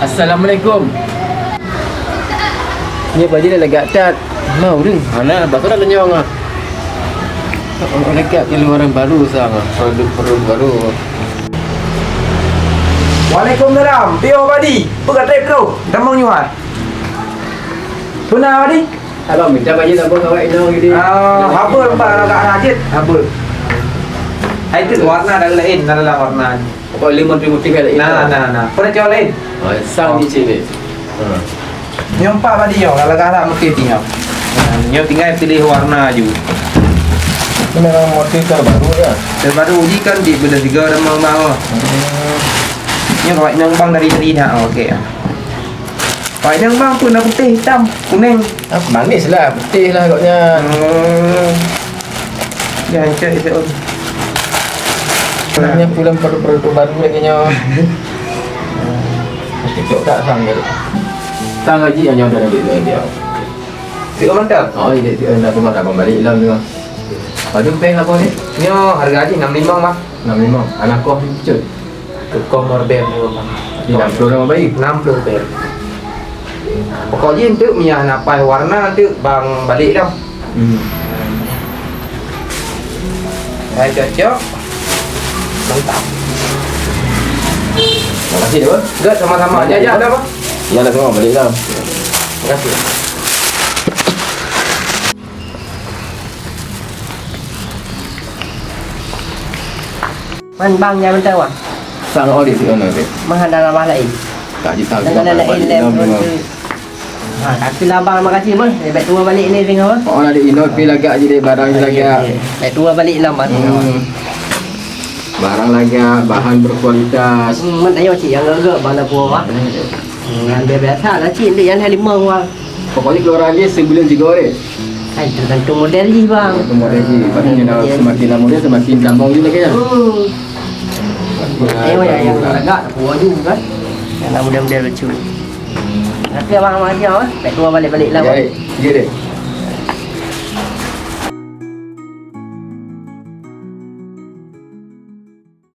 Assalamualaikum. Ni baju dah legak tat. Mau ni. Mana lepas tu dah lenyong ah. Orang dekat keluaran baru sang produk baru. Waalaikumsalam. Tio Badi. Pegatai kau. Damang nyuat. Tuna Badi. Abang minta baju tak bawa awak inang gini. Habul pak agak rajit. Habul. Itu warna dah lain, adalah warna. Oh limon motif ada itu. Nah. Pernah coba lain. Oh, sang di sini. Nyompak Badi yo, kalau agak motif tinggal. Nyo tinggal pilih warna aja. Ini memang motif terbaru ya. Terbaru uji kan di benda tiga damang bang. Nyo kawat nang bang dari dah. Okey. Kawat nang bang pun dah putih, hitam, kuning. Manis lah, putih lah agaknya. Ya, cek itu. Sebenarnya film produk baru lagi nyo. TikTok tak sang gitu. Sang gaji yang nyo dah ambil dia. Tio mantap. Oh, dia nak cuma dah kembali hilang juga. Padu peng apa ni? Nyo harga aja 65 bang. 65. Anak kau cut. Tukang morbel ni bang. Di 60 nama baik. 60 bel. Pokoknya itu minyak napai warna tu bang balik dah. Saya cocok. Mantap. Terima kasih dia. Enggak sama-sama aja ada apa? Ya dah semua balik dah. Terima kasih. Man bang jangan tahu ah. Sang audit tu mana tu? Menghadap abah lain. Tak jita. Dengan lain tu. Ha, tapi lah abang terima kasih pun. Baik tua balik ni tengok. Oh ada inot pi lagak je dia barang je lagak. Baik tua balik lah bang. Barang lagak, bahan berkualitas. Man tanya cik yang agak bang dah puas ah. Ambil biasa lah cik dia yang 5 orang. Pokoknya keluaran dia sebulan 3 orang. Kan tergantung model ni bang. Kemudian lagi, patutnya dah semakin lama dia semakin gampang je lagi kan. Tengok yang agak puas juga kan. Yang model-model lucu. Nanti abang ajar ah. Baik tua balik-balik lah bang. Ya deh.